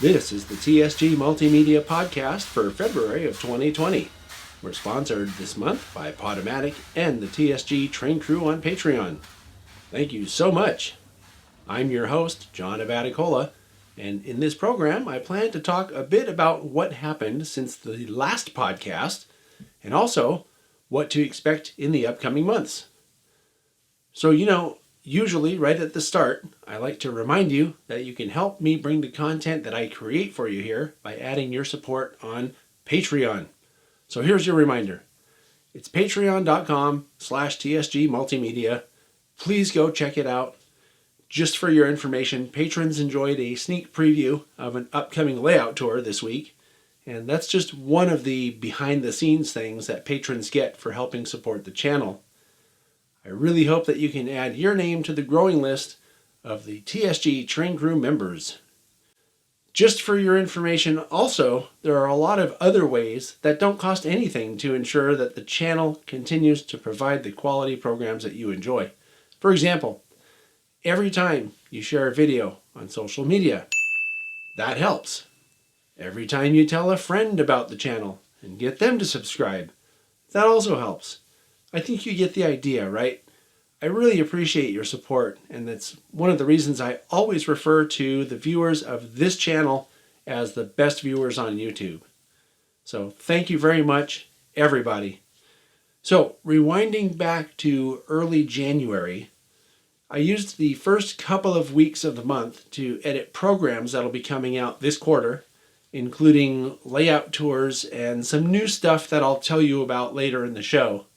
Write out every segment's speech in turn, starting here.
This is the TSG Multimedia podcast for February of 2020. We're sponsored this month by Podomatic and the TSG Train Crew on Patreon. Thank you so much. I'm your host, John Abaticola, and in this program I plan to talk a bit about what happened since the last podcast and also what to expect in the upcoming months. So, usually right at the start, I like to remind you that you can help me bring the content that I create for you here by adding your support on Patreon. So here's your reminder. It's patreon.com/TSG Multimedia. Please go check it out. Just for your information, patrons enjoyed a sneak preview of an upcoming layout tour this week. And that's just one of the behind-the-scenes things that patrons get for helping support the channel. I really hope that you can add your name to the growing list of the TSG Train Crew members. Just for your information, also, there are a lot of other ways that don't cost anything to ensure that the channel continues to provide the quality programs that you enjoy. For example, every time you share a video on social media, that helps. Every time you tell a friend about the channel and get them to subscribe, that also helps. I think you get the idea, right? I really appreciate your support, and that's one of the reasons I always refer to the viewers of this channel as the best viewers on YouTube. So thank you very much, everybody. So rewinding back to early January, I used the first couple of weeks of the month to edit programs that'll be coming out this quarter, including layout tours and some new stuff that I'll tell you about later in the show.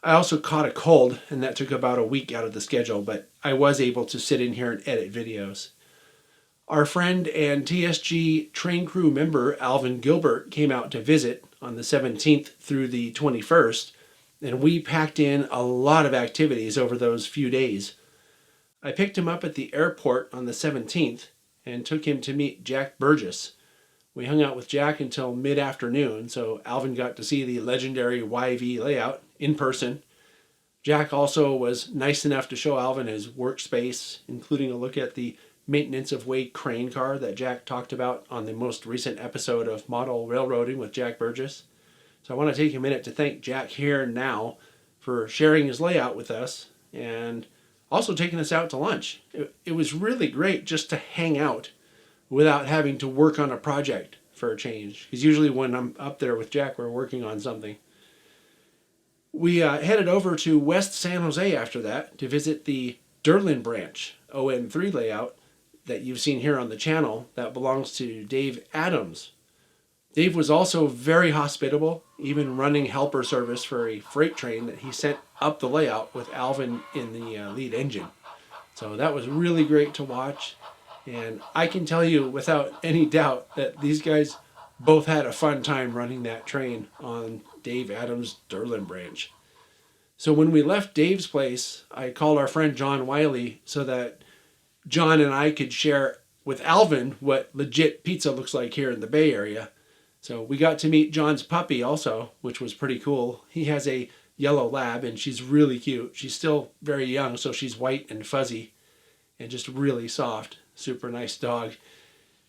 I also caught a cold, and that took about a week out of the schedule, but I was able to sit in here and edit videos. Our friend and TSG Train Crew member Alvin Gilbert came out to visit on the 17th through the 21st, and we packed in a lot of activities over those few days. I picked him up at the airport on the 17th and took him to meet Jack Burgess. We hung out with Jack until mid-afternoon, so Alvin got to see the legendary YV layout in person. Jack also was nice enough to show Alvin his workspace, including a look at the maintenance of way crane car that Jack talked about on the most recent episode of Model Railroading with Jack Burgess. So I want to take a minute to thank Jack here and now for sharing his layout with us and also taking us out to lunch. It was really great just to hang out without having to work on a project for a change. Because usually when I'm up there with Jack, we're working on something. We headed over to West San Jose after that to visit the Durlin branch ON3 layout that you've seen here on the channel that belongs to Dave Adams. Dave was also very hospitable, even running helper service for a freight train that he sent up the layout with Alvin in the lead engine. So that was really great to watch. And I can tell you without any doubt that these guys both had a fun time running that train on Dave Adams' Durlin branch. So when we left Dave's place, I called our friend John Wiley so that John and I could share with Alvin what legit pizza looks like here in the Bay Area. So we got to meet John's puppy also, which was pretty cool. He has a yellow lab and she's really cute. She's still very young, so she's white and fuzzy and just really soft. Super nice dog.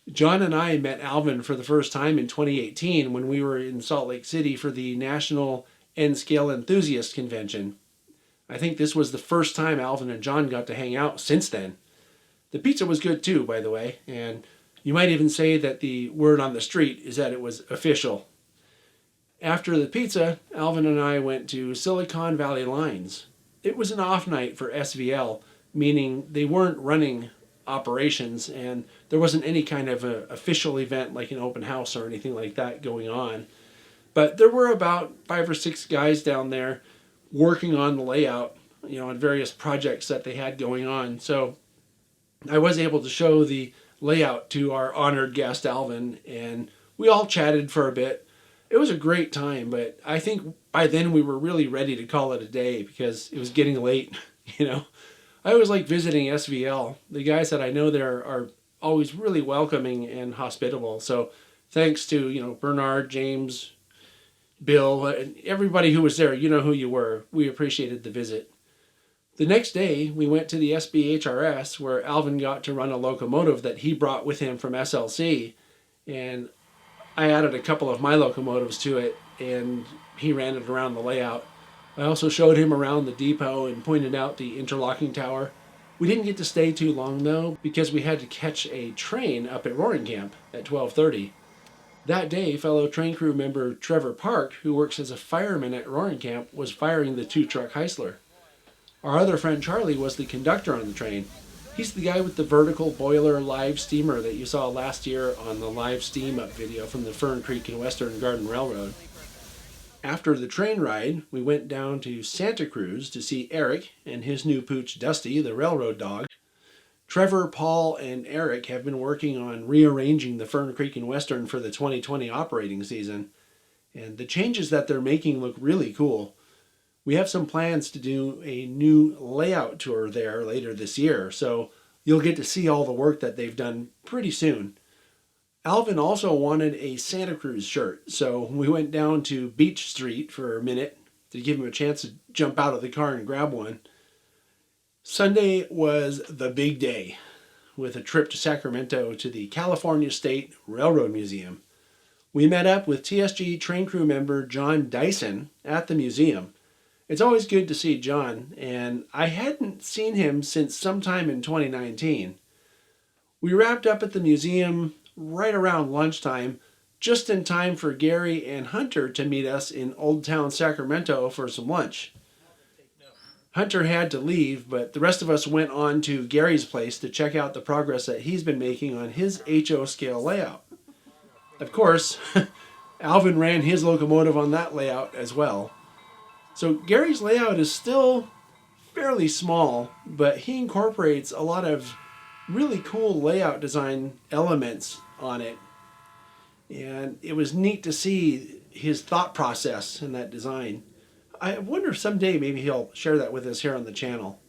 John and I met Alvin for the first time in 2018 when we were in Salt Lake City for the National N-Scale Enthusiast Convention. I think this was the first time Alvin and John got to hang out since then. The pizza was good too, by the way, and you might even say that the word on the street is that it was official. After the pizza, Alvin and I went to Silicon Valley Lines. It was an off night for SVL, meaning they weren't running operations and there wasn't any kind of a official event like an open house or anything like that going on. But there were about 5 or 6 guys down there working on the layout, on various projects that they had going on. So I was able to show the layout to our honored guest Alvin, and we all chatted for a bit. It was a great time, but I think by then we were really ready to call it a day because it was getting late, I always like visiting SVL. The guys that I know there are always really welcoming and hospitable. So thanks to, Bernard, James, Bill, and everybody who was there. You know who you were. We appreciated the visit. The next day, we went to the SBHRS where Alvin got to run a locomotive that he brought with him from SLC, and I added a couple of my locomotives to it, and he ran it around the layout. I also showed him around the depot and pointed out the interlocking tower. We didn't get to stay too long though, because we had to catch a train up at Roaring Camp at 12:30. That day, fellow train crew member Trevor Park, who works as a fireman at Roaring Camp, was firing the 2-truck Heisler. Our other friend Charlie was the conductor on the train. He's the guy with the vertical boiler live steamer that you saw last year on the live steam up video from the Fern Creek and Western Garden Railroad. After the train ride, we went down to Santa Cruz to see Eric and his new pooch Dusty, the railroad dog. Trevor, Paul, and Eric have been working on rearranging the Fern Creek and Western for the 2020 operating season, and the changes that they're making look really cool. We have some plans to do a new layout tour there later this year, so you'll get to see all the work that they've done pretty soon. Alvin also wanted a Santa Cruz shirt, so we went down to Beach Street for a minute to give him a chance to jump out of the car and grab one. Sunday was the big day, with a trip to Sacramento to the California State Railroad Museum. We met up with TSG train crew member John Dyson at the museum. It's always good to see John, and I hadn't seen him since sometime in 2019. We wrapped up at the museum right around lunchtime, just in time for Gary and Hunter to meet us in Old Town Sacramento for some lunch. Hunter had to leave, but the rest of us went on to Gary's place to check out the progress that he's been making on his HO scale layout. Of course, Alvin ran his locomotive on that layout as well. So Gary's layout is still fairly small, but he incorporates a lot of really cool layout design elements on it. And it was neat to see his thought process in that design. I wonder if someday maybe he'll share that with us here on the channel.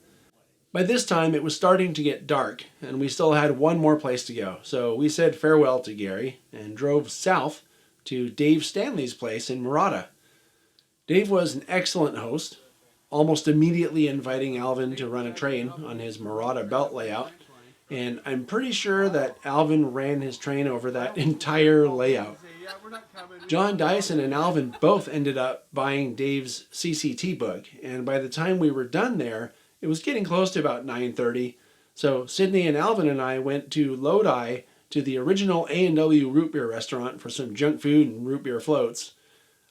By this time it was starting to get dark, and we still had one more place to go. So we said farewell to Gary and drove south to Dave Stanley's place in Murata. Dave was an excellent host, almost immediately inviting Alvin to run a train on his Murata belt layout, and I'm pretty sure that Alvin ran his train over that entire layout. John Dyson and Alvin both ended up buying Dave's CCT book, and by the time we were done there, it was getting close to about 9:30, so Sydney and Alvin and I went to Lodi to the original A&W root beer restaurant for some junk food and root beer floats.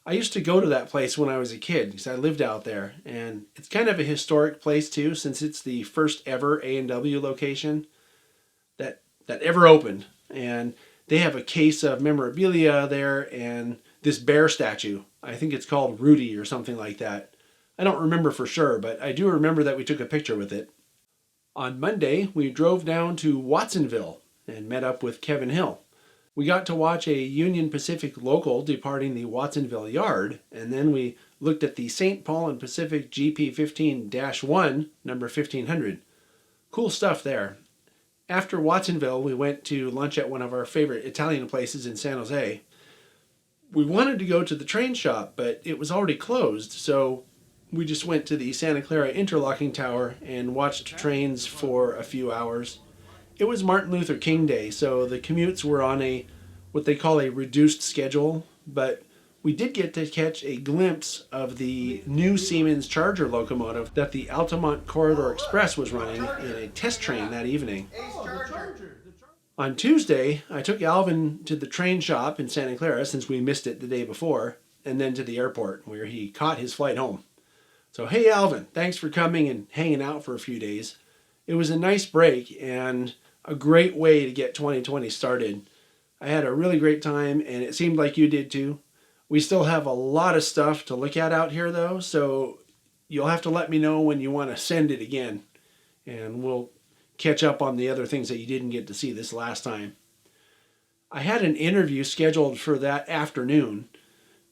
I used to go to that place when I was a kid because I lived out there, and it's kind of a historic place too, since it's the first ever A&W location that ever opened. And they have a case of memorabilia there and this bear statue. I think it's called Rudy or something like that. I don't remember for sure, but I do remember that we took a picture with it. On Monday, we drove down to Watsonville and met up with Kevin Hill. We got to watch a Union Pacific local departing the Watsonville yard, and then we looked at the St. Paul and Pacific GP15-1, number 1500. Cool stuff there. After Watsonville, we went to lunch at one of our favorite Italian places in San Jose. We wanted to go to the train shop, but it was already closed, so we just went to the Santa Clara interlocking tower and watched trains for a few hours. It was Martin Luther King Day, so the commutes were on what they call a reduced schedule, but we did get to catch a glimpse of the new Siemens Charger locomotive that the Altamont Corridor Express was running in a test train that evening. On Tuesday, I took Alvin to the train shop in Santa Clara since we missed it the day before, and then to the airport where he caught his flight home. So, hey Alvin, thanks for coming and hanging out for a few days. It was a nice break and a great way to get 2020 started. I had a really great time, and it seemed like you did too. We still have a lot of stuff to look at out here though, so you'll have to let me know when you want to send it again, and we'll catch up on the other things that you didn't get to see this last time. I had an interview scheduled for that afternoon.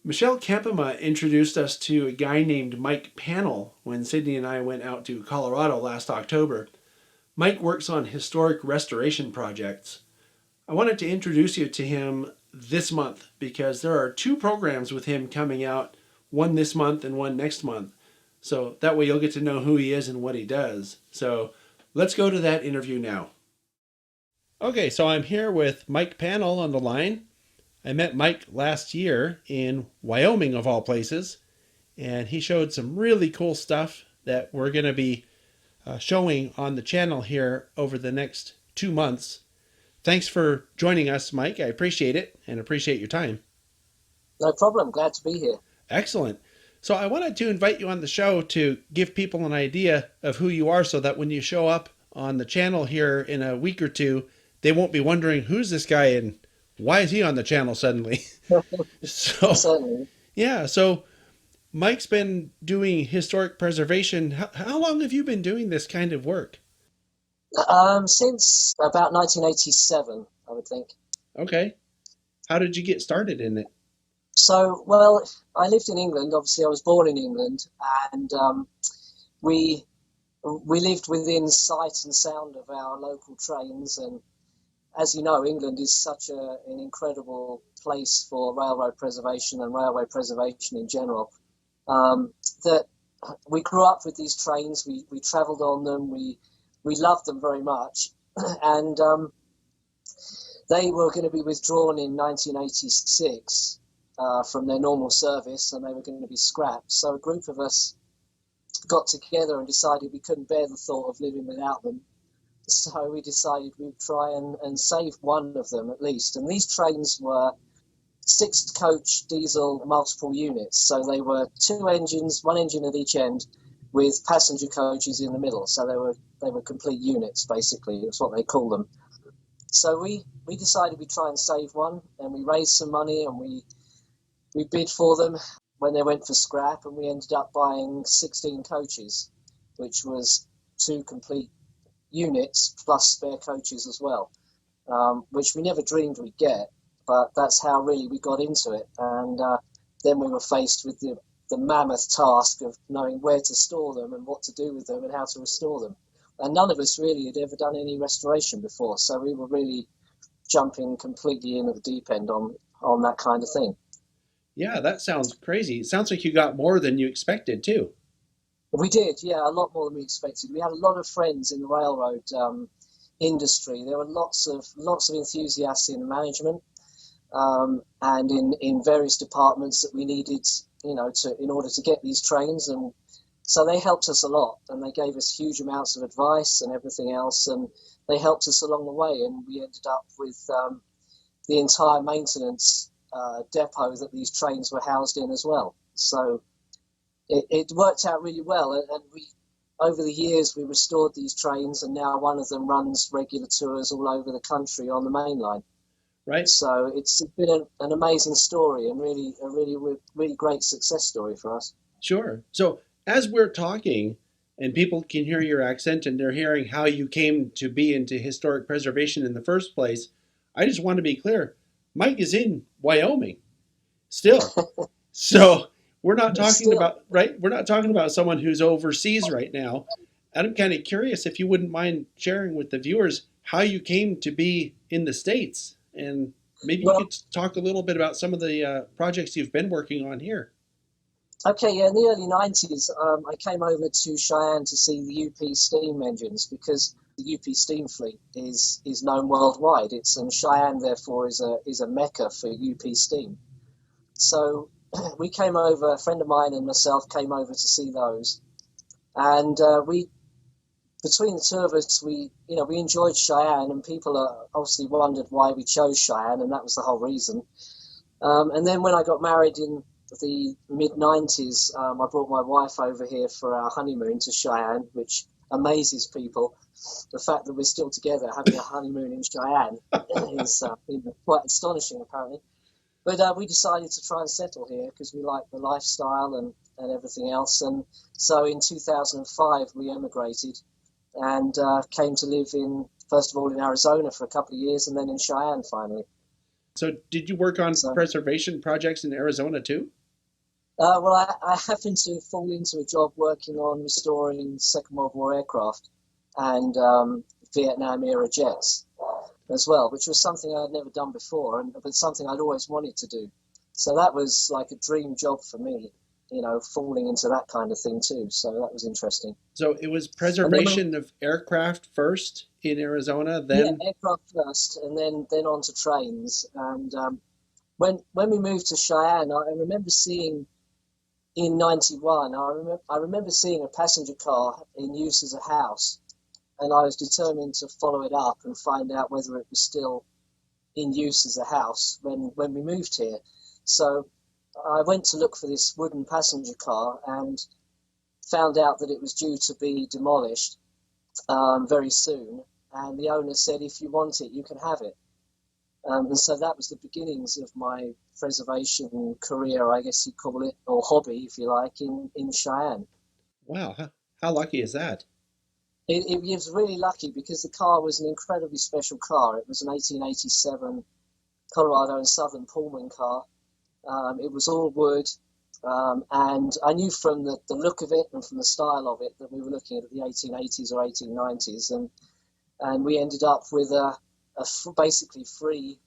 Michelle Kempema introduced us to a guy named Mike Pannell when Sydney and I went out to Colorado last October. Mike works on historic restoration projects. I wanted to introduce you to him this month because there are 2 programs with him coming out, one this month and one next month. So that way you'll get to know who he is and what he does. So let's go to that interview now. Okay, so I'm here with Mike Pannell on the line. I met Mike last year in Wyoming, of all places, and he showed some really cool stuff that we're going to be showing on the channel here over the next 2 months. Thanks for joining us, Mike. I appreciate it and appreciate your time. No problem. Glad to be here. Excellent. So I wanted to invite you on the show to give people an idea of who you are so that when you show up on the channel here in a week or two, they won't be wondering who's this guy and why is he on the channel suddenly? So, Certainly. yeah. So Mike's been doing historic preservation. How long have you been doing this kind of work? Since about 1987, I would think. Okay. How did you get started in it? So, well, I lived in England. Obviously, I was born in England, and we we lived within sight and sound of our local trains. And as you know, England is such an incredible place for railroad preservation and railway preservation in general, that we grew up with these trains. We travelled on them. We loved them very much, and they were going to be withdrawn in 1986 from their normal service, and they were going to be scrapped. So a group of us got together and decided we couldn't bear the thought of living without them. So we decided we'd try and save one of them at least. And these trains were 6-coach diesel multiple units. So they were 2 engines, 1 engine at each end, with passenger coaches in the middle. So they were complete units, basically. That's what they call them. So we decided we'd try and save one, and we raised some money, and we bid for them when they went for scrap, and we ended up buying 16 coaches, which was 2 complete units plus spare coaches as well, which we never dreamed we'd get, but that's how really we got into it. And then we were faced with the mammoth task of knowing where to store them and what to do with them and how to restore them. And none of us really had ever done any restoration before, so we were really jumping completely in at the deep end on that kind of thing. Yeah, that sounds crazy. It sounds like you got more than you expected too. We did, yeah, a lot more than we expected. We had a lot of friends in the railroad industry. There were lots of enthusiasts in management and in various departments that we needed, in order to get these trains. And so they helped us a lot, and they gave us huge amounts of advice and everything else, and they helped us along the way. And we ended up with the entire maintenance depot that these trains were housed in as well. So it worked out really well, and we, over the years, we restored these trains, and now one of them runs regular tours all over the country on the main line. Right. So it's been an amazing story, and really a really great success story for us. Sure. So as we're talking, and people can hear your accent and they're hearing how you came to be into historic preservation in the first place, I just want to be clear. Mike is in Wyoming still. So we're not talking about, right? We're not talking about someone who's overseas right now. And I'm kind of curious if you wouldn't mind sharing with the viewers how you came to be in the States. And maybe you could talk a little bit about some of the projects you've been working on here. Okay, yeah, in the early 90s, I came over to Cheyenne to see the UP steam engines, because the UP steam fleet is known worldwide. And Cheyenne, therefore, is a mecca for UP steam. So we came over, a friend of mine and myself came over to see those. And between the two of us, we enjoyed Cheyenne, and people obviously wondered why we chose Cheyenne, and that was the whole reason. And then when I got married in the mid-90s, I brought my wife over here for our honeymoon to Cheyenne, which amazes people. The fact that we're still together having a honeymoon in Cheyenne is quite astonishing, apparently. But we decided to try and settle here because we like the lifestyle and everything else. And so in 2005, we emigrated and came to live first of all, in Arizona for a couple of years, and then in Cheyenne finally. So did you work on preservation projects in Arizona too? Well, I happened to fall into a job working on restoring Second World War aircraft and Vietnam era jets as well, which was something I'd never done before, but something I'd always wanted to do. So that was like a dream job for me. falling into that kind of thing too. So that was interesting. So it was And then preservation of aircraft first in Arizona, yeah, then. aircraft first, and then on to trains. And when we moved to Cheyenne, I remember seeing in '91. I remember seeing a passenger car in use as a house, and I was determined to follow it up and find out whether it was still in use as a house when we moved here. So I went to look for this wooden passenger car and found out that it was due to be demolished very soon. And the owner said, if you want it, you can have it. And so that was the beginnings of my preservation career, I guess you'd call it, or hobby, if you like, in Cheyenne. Wow, how lucky is that? It was really lucky because the car was an incredibly special car. It was an 1887 Colorado and Southern Pullman car. It was all wood, and I knew from the look of it and from the style of it that we were looking at the 1880s or 1890s, and we ended up with a basically free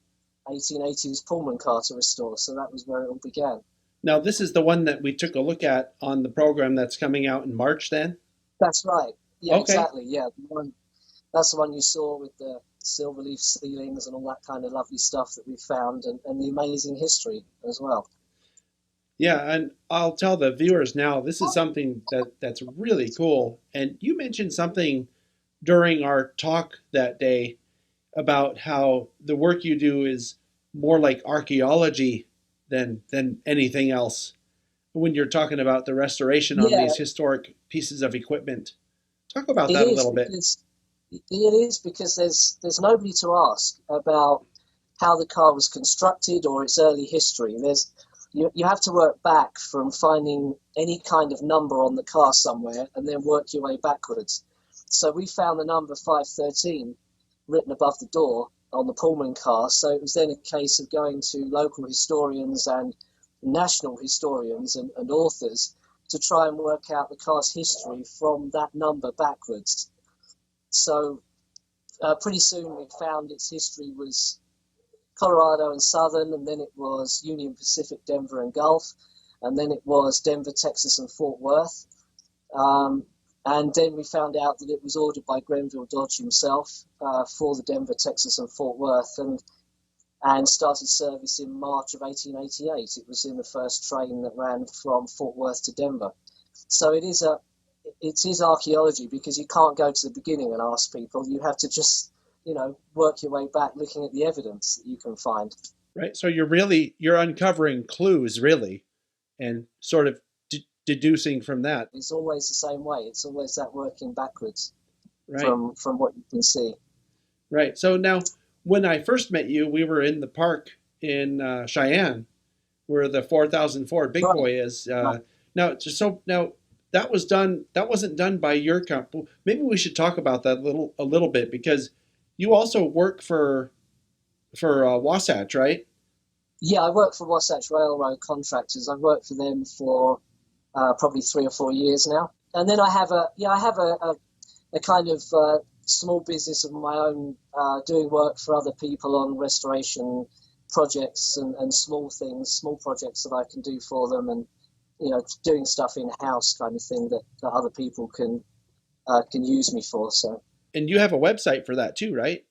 1880s Pullman car to restore. So that was where it all began. Now, this is the one that we took a look at on the program that's coming out in March then? That's right. Yeah, Okay. exactly. Yeah, that's the one you saw with the silver leaf ceilings and all that kind of lovely stuff that we found, and the amazing history as well. Yeah, and I'll tell the viewers now, this is something that's really cool. And you mentioned something during our talk that day about how the work you do is more like archaeology than anything else when you're talking about the restoration on Yeah, these historic pieces of equipment. Talk about it that a is little bit. because there's nobody to ask about how the car was constructed or its early history. You have to work back from finding any kind of number on the car somewhere and then work your way backwards. So we found the number 513 written above the door on the Pullman car. So it was then a case of going to local historians and national historians and authors to try and work out the car's history from that number backwards. So pretty soon we found its history was Colorado and Southern, and then it was Union Pacific, Denver and Gulf, and then it was Denver, Texas and Fort Worth. And then we found out that it was ordered by Grenville Dodge himself for the Denver, Texas and Fort Worth, and started service in March of 1888. It was in the first train that ran from Fort Worth to Denver. So it is archaeology, because you can't go to the beginning and ask people. You have to just, work your way back looking at the evidence that you can find. Right. So you're uncovering clues really and sort of deducing from that. It's always the same way. It's always that working backwards Right. from what you can see. Right. So now, when I first met you, we were in the park in Cheyenne, where the 4004 Big Right. Boy is. Right. Now, that was done. That wasn't done by your company. Maybe we should talk about that a little bit, because you also work for Wasatch, right? Yeah, I work for Wasatch Railroad Contractors. I've worked for them for probably 3 or 4 years now. And then I have a kind of small business of my own, doing work for other people on restoration projects and small projects that I can do for them, and doing stuff in house kind of thing that other people can use me for. So. And you have a website for that too, right?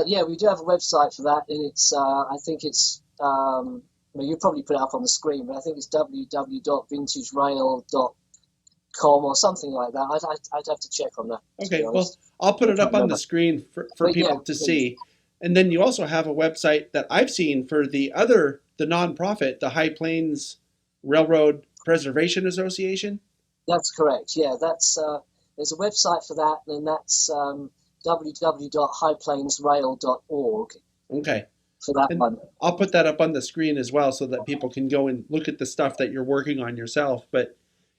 Yeah, we do have a website for that, and it's I think it's well, you probably put it up on the screen, but I think it's www.vintagerail.com or something like that. I'd have to check on that. Okay, well, I'll put it up on the screen for people to see. And then you also have a website that I've seen for the nonprofit, the High Plains Railroad Preservation Association. That's correct. Yeah, that's there's a website for that, and that's www.highplainsrail.org. Okay. For that one. I'll put that up on the screen as well, so that people can go and look at the stuff that you're working on yourself. But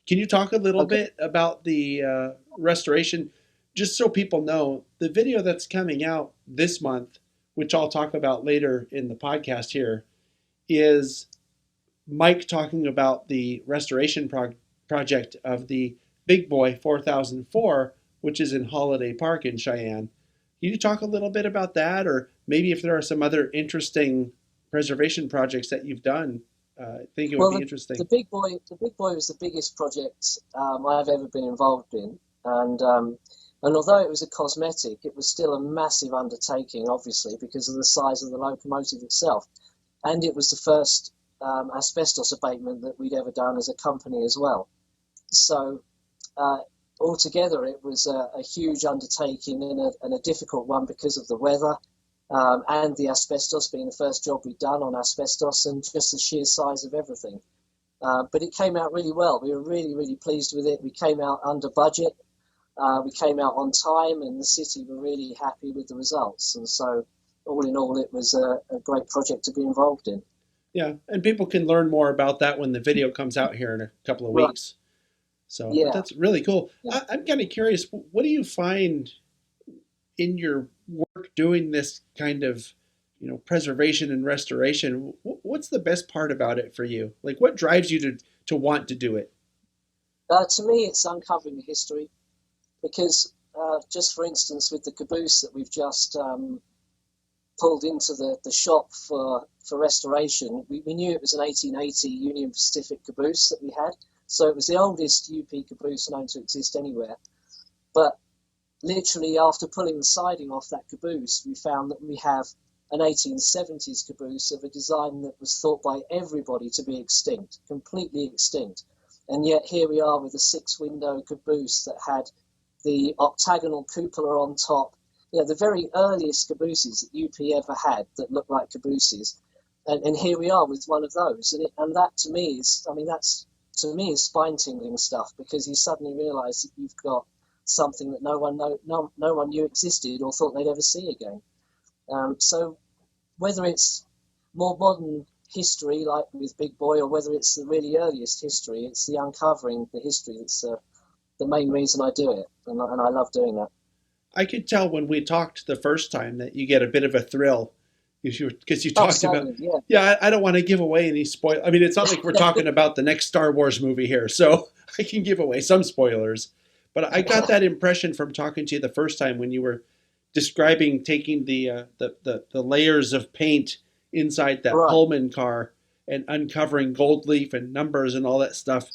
can you talk a little bit about the restoration, just so people know? The video that's coming out this month, which I'll talk about later in the podcast here, is Mike talking about the restoration project of the Big Boy 4004, which is in Holiday Park in Cheyenne. Can you talk a little bit about that, or maybe if there are some other interesting preservation projects that you've done I think it would Well, be interesting. the big boy was the biggest project I've ever been involved in, and although it was a cosmetic, it was still a massive undertaking, obviously because of the size of the locomotive itself, and it was the first asbestos abatement that we'd ever done as a company as well. So uh, altogether, it was a huge undertaking and a difficult one because of the weather. And the asbestos being the first job we'd done on asbestos and just the sheer size of everything. But it came out really well. We were really, really pleased with it. We came out under budget. We came out on time, and the city were really happy with the results. And so, all in all, it was a great project to be involved in. Yeah, and people can learn more about that when the video comes out here in a couple of Right. weeks. So, but Yeah. that's really cool. Yeah. I'm kind of curious. What do you find in your work doing this kind of, preservation and restoration? What's the best part about it for you? Like, what drives you to want to do it? To me, it's uncovering the history because, just for instance, with the caboose that we've just pulled into the shop for restoration, we knew it was an 1880 Union Pacific caboose that we had. So it was the oldest UP caboose known to exist anywhere. But literally after pulling the siding off that caboose, we found that we have an 1870s caboose of a design that was thought by everybody to be extinct, completely extinct. And yet here we are with a 6-window caboose that had the octagonal cupola on top, the very earliest cabooses that UP ever had that looked like cabooses. And here we are with one of those. And that to me is spine-tingling stuff, because you suddenly realise that you've got something that no one knew existed or thought they'd ever see again. So whether it's more modern history like with Big Boy, or whether it's the really earliest history, it's the uncovering the history that's the main reason I do it, and I love doing that. I could tell when we talked the first time that you get a bit of a thrill because you Oh, talked about. certainly, yeah. Yeah, I don't want to give away any spoil. I mean, it's not like we're talking about the next Star Wars movie here, so I can give away some spoilers. But I got that impression from talking to you the first time when you were describing taking the layers of paint inside that Right. Pullman car and uncovering gold leaf and numbers and all that stuff.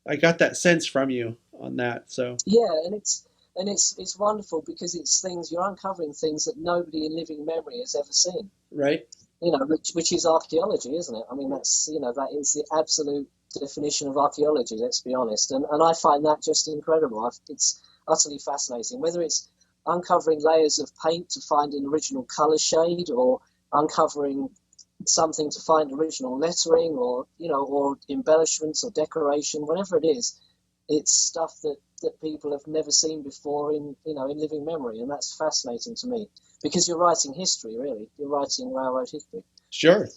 I got that sense from you on that. So Yeah, and it's wonderful because it's things you're uncovering, things that nobody in living memory has ever seen. right, Which is archaeology, isn't it? I mean, that is the absolute definition of archaeology. Let's be honest, and I find that just incredible. It's utterly fascinating. Whether it's uncovering layers of paint to find an original color shade, or uncovering something to find original lettering, or embellishments or decoration, whatever it is, it's stuff that people have never seen before in living memory, and that's fascinating to me because you're writing history. Really, you're writing railroad history. sure,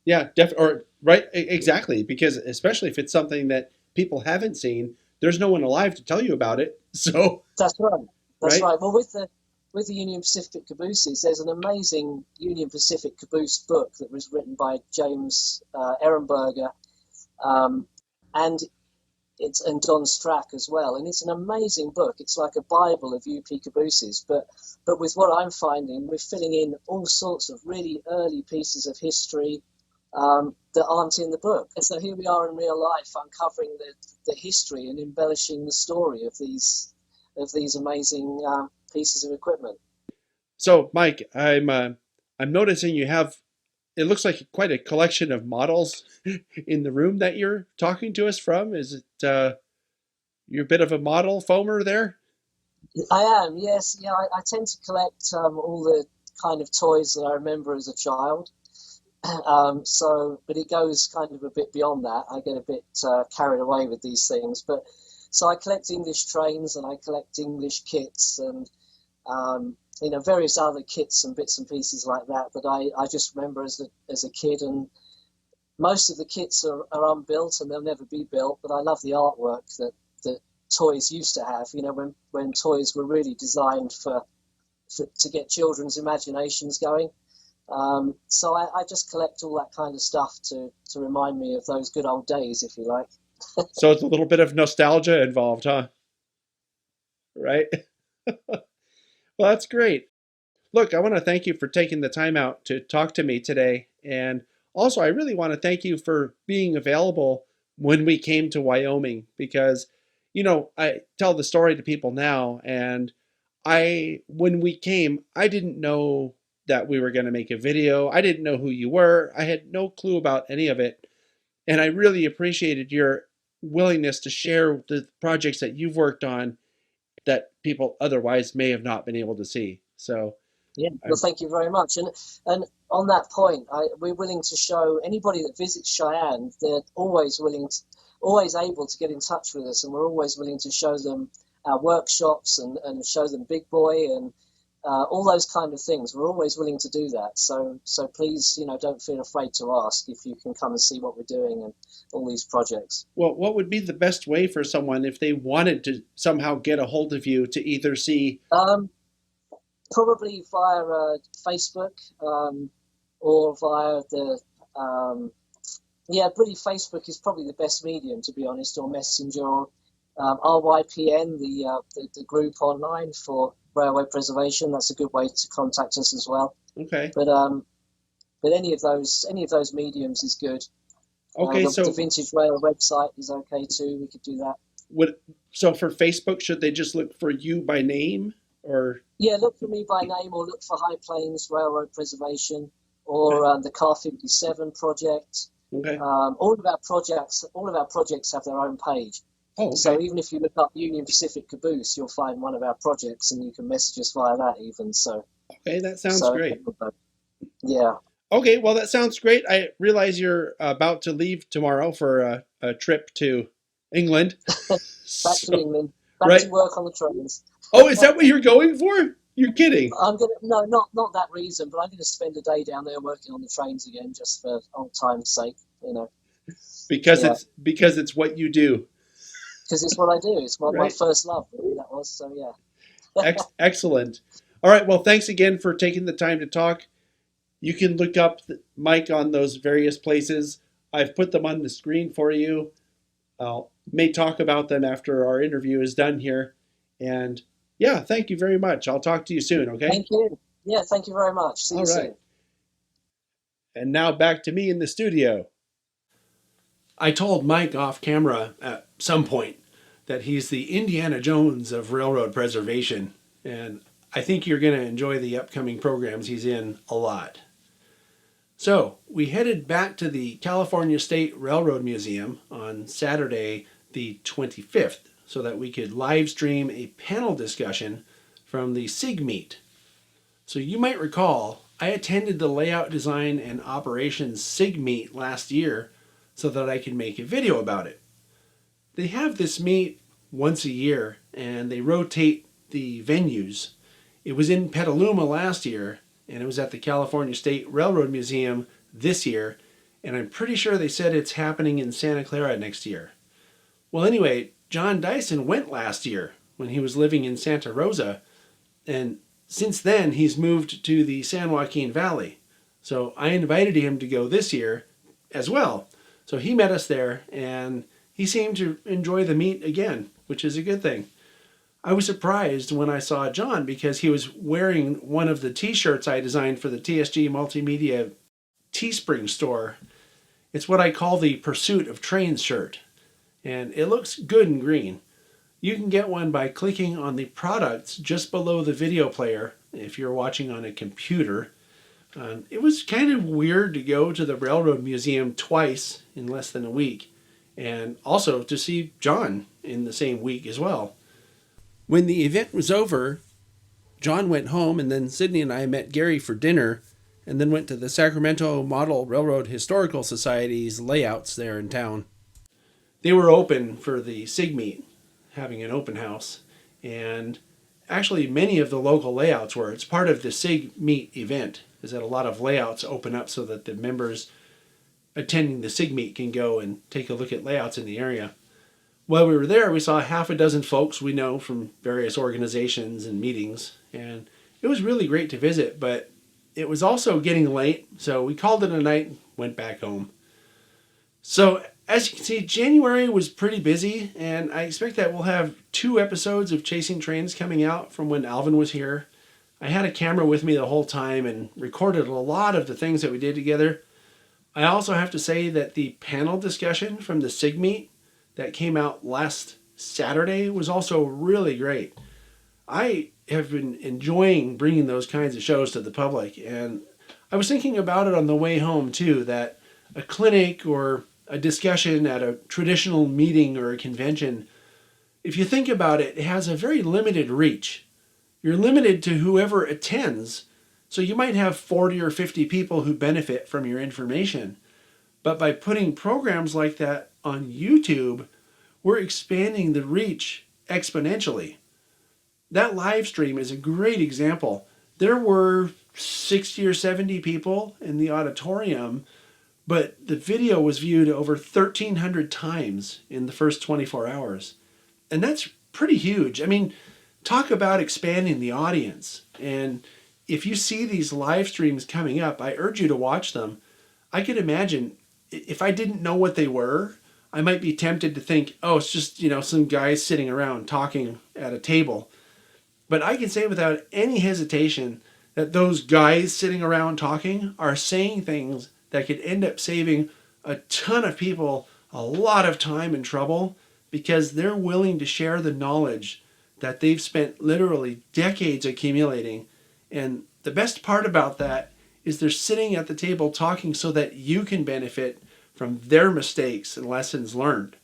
yeah, or right, exactly. Because especially if it's something that people haven't seen, there's no one alive to tell you about it. So That's right. That's right, right. Well, with the Union Pacific cabooses, there's an amazing Union Pacific caboose book that was written by James Ehrenberger, um, and and Don Strack as well. And it's an amazing book. It's like a Bible of UP cabooses. But with what I'm finding, we're filling in all sorts of really early pieces of history that aren't in the book. And so here we are in real life, uncovering the history and embellishing the story of these amazing pieces of equipment. so Mike, I'm noticing you have. It looks like quite a collection of models in the room that you're talking to us from. Is it you're a bit of a model foamer there? I am, yes. Yeah, I tend to collect all the kind of toys that I remember as a child. But it goes kind of a bit beyond that. I get a bit carried away with these things. But so I collect English trains, and I collect English kits, and various other kits and bits and pieces like that I just remember as a kid. And most of the kits are unbuilt and they'll never be built. But I love the artwork that toys used to have. When toys were really designed to get children's imaginations going. So I just collect all that kind of stuff to remind me of those good old days, if you like. So it's a little bit of nostalgia involved, huh? Right? Well, that's great. Look, I want to thank you for taking the time out to talk to me today. And also, I really want to thank you for being available when we came to Wyoming because, I tell the story to people now, and when we came, I didn't know that we were going to make a video. I didn't know who you were. I had no clue about any of it. And I really appreciated your willingness to share the projects that you've worked on that people otherwise may have not been able to see. So, Yeah, well, I'm, thank you very much. And on that point, we're willing to show anybody that visits Cheyenne. They're always able to get in touch with us, and we're always willing to show them our workshops and show them Big Boy and all those kind of things. We're always willing to do that. So please, don't feel afraid to ask if you can come and see what we're doing and all these projects. well, what would be the best way for someone if they wanted to somehow get a hold of you to either see? Um, Probably via Facebook or via the really Facebook is probably the best medium, to be honest, or Messenger or RYPN, the group online for railway preservation. That's a good way to contact us as well. Okay. But any of those mediums is good. Okay, The Vintage Rail website is okay too. We could do that. So for Facebook, should they just look for you by name or? Yeah, look for me by name or look for High Plains Railroad Preservation or the Car 57 project. Okay. All of our projects have their own page. Oh, okay. So even if you look up Union Pacific Caboose, you'll find one of our projects, and you can message us via that even. So. Okay, that sounds great. Yeah. Okay, well, that sounds great. I realize you're about to leave tomorrow for a trip to England. Back to England. Back to work on the trains. Oh, is that what you're going for? You're kidding. No, not that reason, but I'm gonna spend a day down there working on the trains again, just for old time's sake, Because it's what you do. Because it's what I do. It's my first love, really, that was. So yeah. Excellent. All right. Well, thanks again for taking the time to talk. You can look up Mike on those various places. I've put them on the screen for you. May talk about them after our interview is done here. And yeah, thank you very much. I'll talk to you soon, okay? Thank you. Yeah, thank you very much. See you soon. And now back to me in the studio. I told Mike off camera at some point that he's the Indiana Jones of railroad preservation. And I think you're going to enjoy the upcoming programs he's in a lot. So we headed back to the California State Railroad Museum on Saturday, the 25th, so that we could live stream a panel discussion from the Sig Meet. So you might recall, I attended the Layout Design and Operations Sig Meet last year so that I could make a video about it. They have this meet once a year and they rotate the venues. It was in Petaluma last year and it was at the California State Railroad Museum this year, and I'm pretty sure they said it's happening in Santa Clara next year. Well, anyway, John Dyson went last year when he was living in Santa Rosa, and since then he's moved to the San Joaquin Valley. So I invited him to go this year as well. So he met us there, and he seemed to enjoy the meet again, which is a good thing. I was surprised when I saw John because he was wearing one of the t-shirts I designed for the TSG Multimedia Teespring store. It's what I call the Pursuit of Trains shirt, and it looks good in green. You can get one by clicking on the products just below the video player if you're watching on a computer. It was kind of weird to go to the Railroad Museum twice in less than a week, and also to see John in the same week as well. When the event was over, John went home, and then Sydney and I met Gary for dinner, and then went to the Sacramento Model Railroad Historical Society's layouts there in town. They were open for the Sig Meet, having an open house, and actually many of the local layouts were. It's part of the Sig Meet event, is that a lot of layouts open up so that the members attending the Sig Meet can go and take a look at layouts in the area. While we were there, we saw half a dozen folks we know from various organizations and meetings, and it was really great to visit, but it was also getting late, so we called it a night and went back home. So, as you can see, January was pretty busy, and I expect that we'll have 2 episodes of Chasing Trains coming out from when Alvin was here. I had a camera with me the whole time and recorded a lot of the things that we did together. I also have to say that the panel discussion from the Sig Meet that came out last Saturday was also really great. I have been enjoying bringing those kinds of shows to the public, and I was thinking about it on the way home too, that a clinic or a discussion at a traditional meeting or a convention, if you think about it, it has a very limited reach. You're limited to whoever attends, so you might have 40 or 50 people who benefit from your information. But by putting programs like that on YouTube, we're expanding the reach exponentially. That live stream is a great example. There were 60 or 70 people in the auditorium, but the video was viewed over 1,300 times in the first 24 hours. And that's pretty huge. I mean, talk about expanding the audience. And if you see these live streams coming up, I urge you to watch them. I could imagine if I didn't know what they were, I might be tempted to think, oh, it's just, some guys sitting around talking at a table. But I can say without any hesitation that those guys sitting around talking are saying things that could end up saving a ton of people a lot of time and trouble, because they're willing to share the knowledge that they've spent literally decades accumulating. And the best part about that is they're sitting at the table talking so that you can benefit from their mistakes and lessons learned.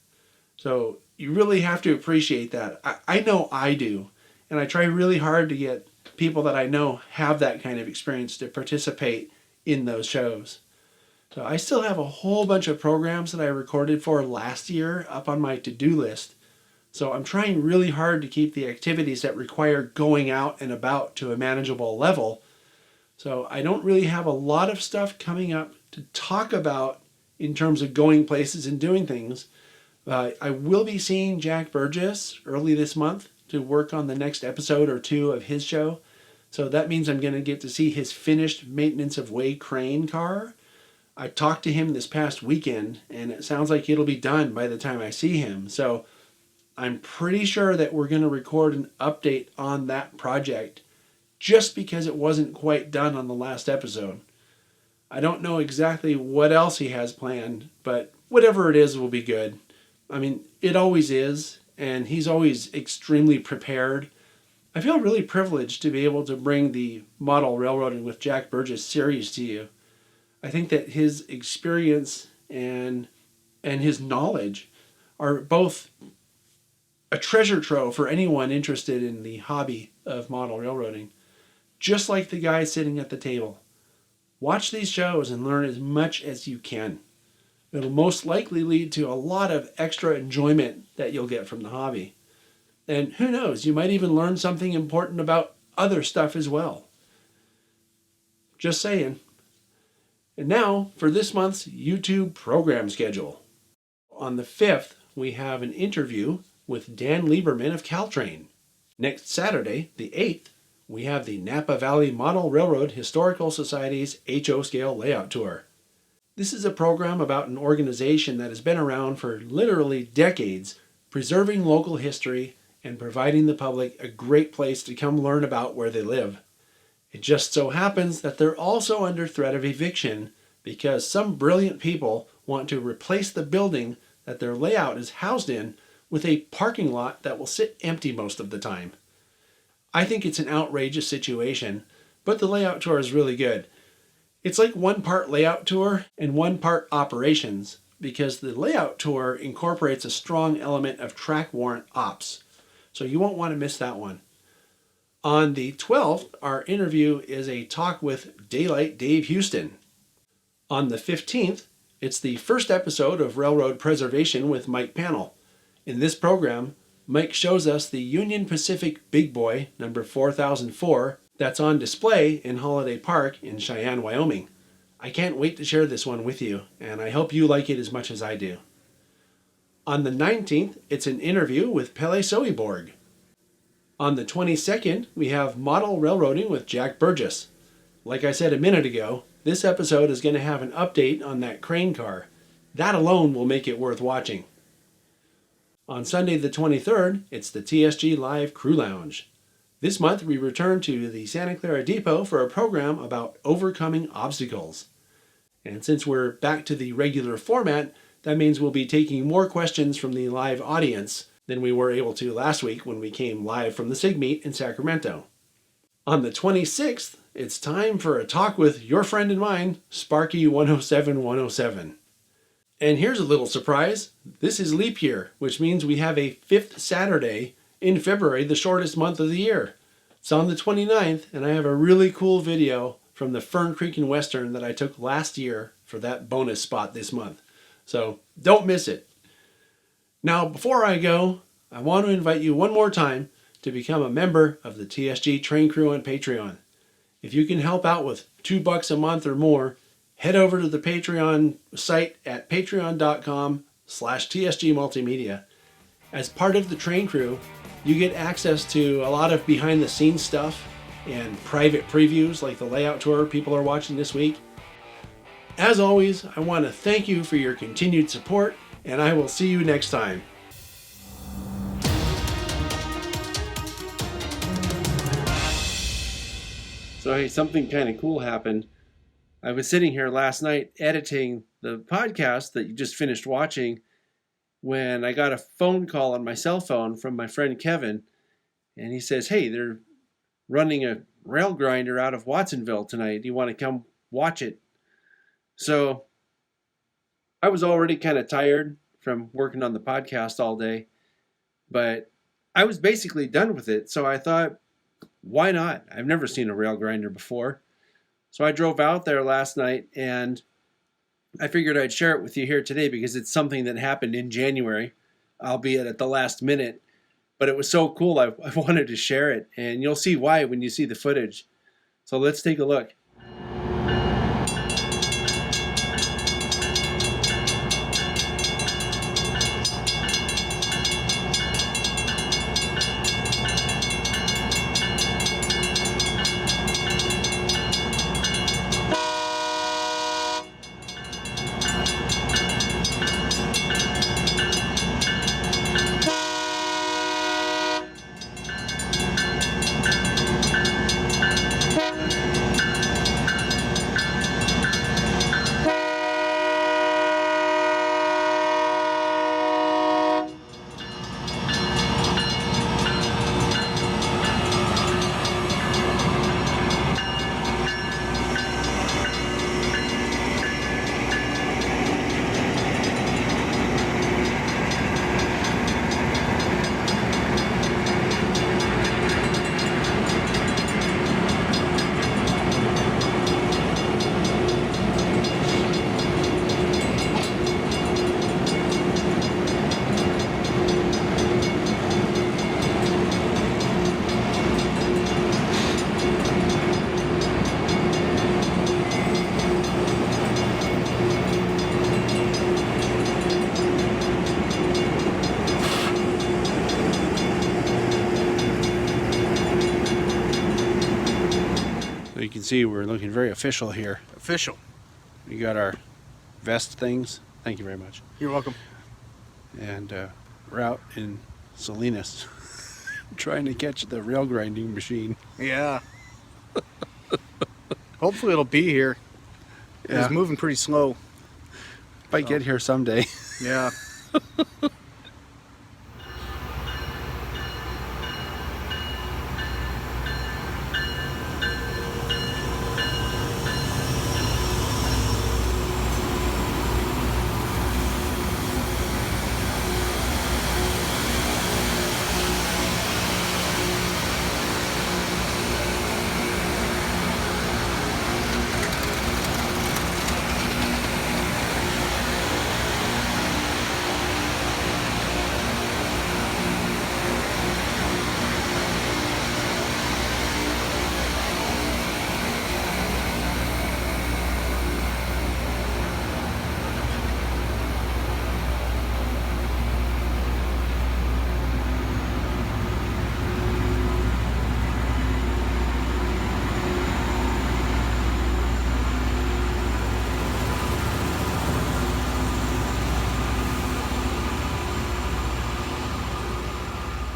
So you really have to appreciate that. I know I do. And I try really hard to get people that I know have that kind of experience to participate in those shows. So I still have a whole bunch of programs that I recorded for last year up on my to-do list. So I'm trying really hard to keep the activities that require going out and about to a manageable level. So I don't really have a lot of stuff coming up to talk about in terms of going places and doing things. I will be seeing Jack Burgess early this month to work on the next episode or two of his show. So that means I'm going to get to see his finished maintenance of way crane car. I talked to him this past weekend, and it sounds like it'll be done by the time I see him. So I'm pretty sure that we're going to record an update on that project just because it wasn't quite done on the last episode. I don't know exactly what else he has planned, but whatever it is will be good. I mean, it always is, and he's always extremely prepared. I feel really privileged to be able to bring the Model Railroading with Jack Burgess series to you. I think that his experience and his knowledge are both a treasure trove for anyone interested in the hobby of model railroading, just like the guy sitting at the table. Watch these shows and learn as much as you can. It'll most likely lead to a lot of extra enjoyment that you'll get from the hobby. And who knows, you might even learn something important about other stuff as well. Just saying. And now for this month's YouTube program schedule. On the 5th, we have an interview with Dan Lieberman of Caltrain. Next Saturday, the 8th, we have the Napa Valley Model Railroad Historical Society's HO Scale Layout Tour. This is a program about an organization that has been around for literally decades, preserving local history and providing the public a great place to come learn about where they live. It just so happens that they're also under threat of eviction because some brilliant people want to replace the building that their layout is housed in with a parking lot that will sit empty most of the time. I think it's an outrageous situation, but the layout tour is really good. It's like one part layout tour and one part operations, because the layout tour incorporates a strong element of track warrant ops. So you won't want to miss that one. On the 12th, our interview is a talk with Daylight Dave Houston. On the 15th, it's the first episode of Railroad Preservation with Mike Pannell. In this program, Mike shows us the Union Pacific Big Boy, number 4004, that's on display in Holiday Park in Cheyenne, Wyoming. I can't wait to share this one with you, and I hope you like it as much as I do. On the 19th, it's an interview with Pele Soeborg. On the 22nd, we have Model Railroading with Jack Burgess. Like I said a minute ago, this episode is going to have an update on that crane car. That alone will make it worth watching. On Sunday the 23rd, it's the TSG Live Crew Lounge. This month we return to the Santa Clara Depot for a program about overcoming obstacles. And since we're back to the regular format, that means we'll be taking more questions from the live audience than we were able to last week when we came live from the Sig Meet in Sacramento. On the 26th, it's time for a talk with your friend and mine, Sparky 107107. And here's a little surprise. This is leap year, which means we have a 5th Saturday in February, the shortest month of the year. It's on the 29th, and I have a really cool video from the Fern Creek and Western that I took last year for that bonus spot this month. So don't miss it. Now, before I go, I want to invite you one more time to become a member of the TSG Train Crew on Patreon. If you can help out with $2 a month or more, head over to the Patreon site at patreon.com/TSG Multimedia. As part of the Train Crew, you get access to a lot of behind the scenes stuff and private previews like the layout tour people are watching this week. As always, I want to thank you for your continued support, and I will see you next time. So hey, something kind of cool happened. I was sitting here last night editing the podcast that you just finished watching when I got a phone call on my cell phone from my friend Kevin, and he says, hey, they're running a rail grinder out of Watsonville tonight. Do you want to come watch it? So I was already kind of tired from working on the podcast all day, but I was basically done with it. So I thought, why not? I've never seen a rail grinder before. So I drove out there last night, and I figured I'd share it with you here today because it's something that happened in January, albeit at the last minute. But it was so cool, I wanted to share it, and you'll see why when you see the footage. So let's take a look. You can see we're looking very official here. Official. We got our vest things. Thank you very much. You're welcome. And we're out in Salinas trying to catch the rail grinding machine. Yeah. Hopefully it'll be here. Yeah. It's moving pretty slow. Might get here someday. Yeah.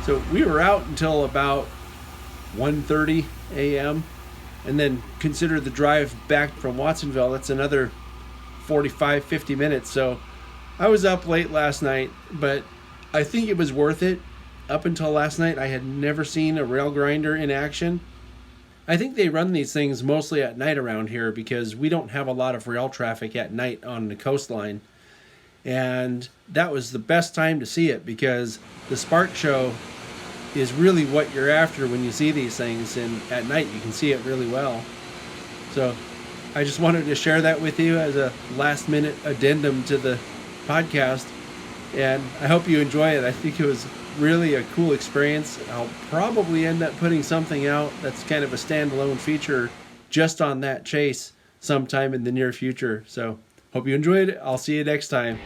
So we were out until about 1:30 a.m. and then consider the drive back from Watsonville. That's another 45, 50 minutes. So I was up late last night, but I think it was worth it. Up until last night, I had never seen a rail grinder in action. I think they run these things mostly at night around here because we don't have a lot of rail traffic at night on the coastline. And that was the best time to see it because the spark show is really what you're after when you see these things, and at night you can see it really well. So I just wanted to share that with you as a last minute addendum to the podcast, and I hope you enjoy it. I think it was really a cool experience. I'll probably end up putting something out that's kind of a standalone feature just on that chase sometime in the near future. So hope you enjoyed it. I'll see you next time.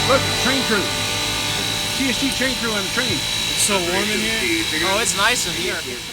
Look, train crew. TSG train crew on the train. It's so warm in here. Oh, it's nice in here.